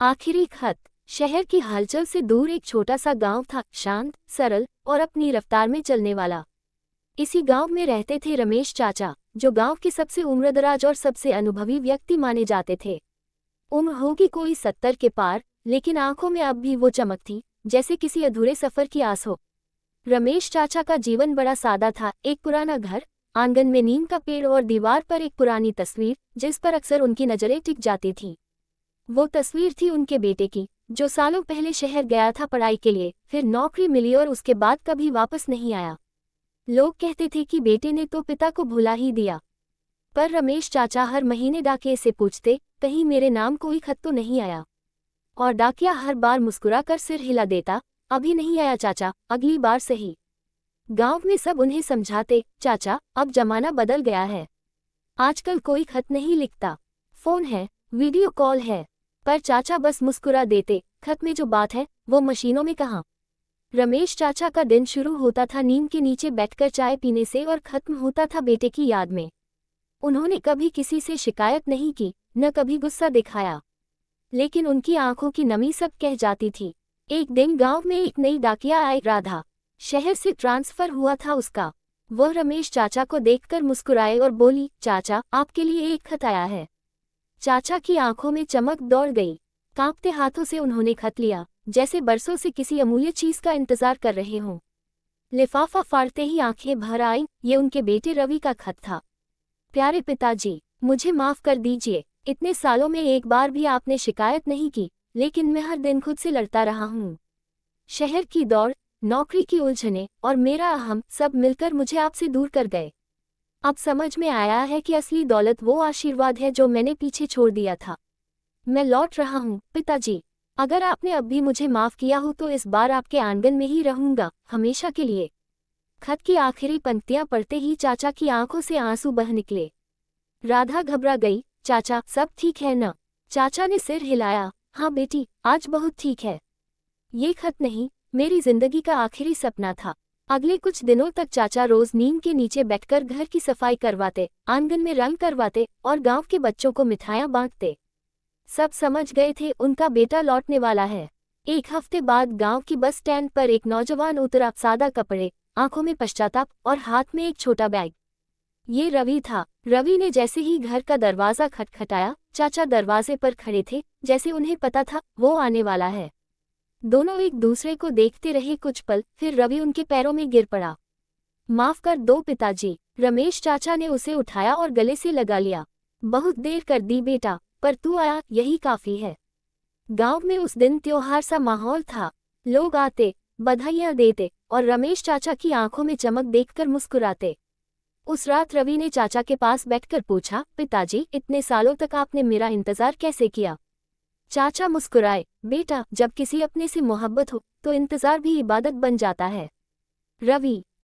आखिरी खत। शहर की हलचल से दूर एक छोटा सा गांव था, शांत, सरल और अपनी रफ्तार में चलने वाला। इसी गांव में रहते थे रमेश चाचा, जो गांव के सबसे उम्रदराज और सबसे अनुभवी व्यक्ति माने जाते थे। उम्र होगी कोई 70 के पार, लेकिन आंखों में अब भी वो चमक थी, जैसे किसी अधूरे सफर की आस हो। रमेश चाचा का जीवन बड़ा सादा था। एक पुराना घर, आंगन में नीम का पेड़ और दीवार पर एक पुरानी तस्वीर, जिस पर अक्सर उनकी नजरें टिक जाती थीं। वो तस्वीर थी उनके बेटे की, जो सालों पहले शहर गया था पढ़ाई के लिए, फिर नौकरी मिली और उसके बाद कभी वापस नहीं आया। लोग कहते थे कि बेटे ने तो पिता को भुला ही दिया। पर रमेश चाचा हर महीने डाकिये से पूछते, कहीं मेरे नाम कोई खत तो नहीं आया। और डाकिया हर बार मुस्कुरा कर सिर हिला देता, अभी नहीं आया चाचा, अगली बार सही। गांव में सब उन्हें समझाते, चाचा अब जमाना बदल गया है, आजकल कोई खत नहीं लिखता, फोन है, वीडियो कॉल है। पर चाचा बस मुस्कुरा देते, खत में जो बात है वो मशीनों में कहाँ। रमेश चाचा का दिन शुरू होता था नीम के नीचे बैठकर चाय पीने से और खत्म होता था बेटे की याद में। उन्होंने कभी किसी से शिकायत नहीं की, न कभी गुस्सा दिखाया, लेकिन उनकी आंखों की नमी सब कह जाती थी। एक दिन गांव में एक नई डाकिया आई, राधा। शहर से ट्रांसफर हुआ था उसका। वह रमेश चाचा को देखकर मुस्कुराए और बोली, चाचा आपके लिए एक खत आया है। चाचा की आंखों में चमक दौड़ गई। कांपते हाथों से उन्होंने खत लिया, जैसे बरसों से किसी अमूल्य चीज का इंतजार कर रहे हों। लिफाफा फाड़ते ही आंखें भर आईं। ये उनके बेटे रवि का खत था। प्यारे पिताजी, मुझे माफ कर दीजिए, इतने सालों में एक बार भी आपने शिकायत नहीं की, लेकिन मैं हर दिन खुद से लड़ता रहा हूँ। शहर की दौड़, नौकरी की उलझनें और मेरा अहम सब मिलकर मुझे आपसे दूर कर गए। अब समझ में आया है कि असली दौलत वो आशीर्वाद है जो मैंने पीछे छोड़ दिया था। मैं लौट रहा हूँ पिताजी। अगर आपने अब भी मुझे माफ किया हो तो इस बार आपके आंगन में ही रहूंगा, हमेशा के लिए। खत की आखिरी पंक्तियां पढ़ते ही चाचा की आंखों से आंसू बह निकले। राधा घबरा गई, चाचा सब ठीक है न? चाचा ने सिर हिलाया, हाँ बेटी, आज बहुत ठीक है। ये खत नहीं, मेरी जिंदगी का आखिरी सपना था। अगले कुछ दिनों तक चाचा रोज नीम के नीचे बैठकर घर की सफाई करवाते, आंगन में रंग करवाते और गांव के बच्चों को मिठाइयां बांटते। सब समझ गए थे उनका बेटा लौटने वाला है। एक हफ्ते बाद गांव की बस स्टैंड पर एक नौजवान उतरा, सादा कपड़े, आंखों में पश्चाताप और हाथ में एक छोटा बैग। ये रवि था। रवि ने जैसे ही घर का दरवाजा खटखटाया, चाचा दरवाजे पर खड़े थे, जैसे उन्हें पता था वो आने वाला है। दोनों एक दूसरे को देखते रहे कुछ पल, फिर रवि उनके पैरों में गिर पड़ा। माफ कर दो पिताजी। रमेश चाचा ने उसे उठाया और गले से लगा लिया। बहुत देर कर दी बेटा, पर तू आया, यही काफी है। गांव में उस दिन त्योहार सा माहौल था। लोग आते, बधाइयां देते और रमेश चाचा की आंखों में चमक देखकर मुस्कुराते। उस रात रवि ने चाचा के पास बैठकर पूछा, पिताजी इतने सालों तक आपने मेरा इंतजार कैसे किया? चाचा मुस्कुराए, बेटा जब किसी अपने से मोहब्बत हो तो इंतजार भी इबादत बन जाता है। रवि,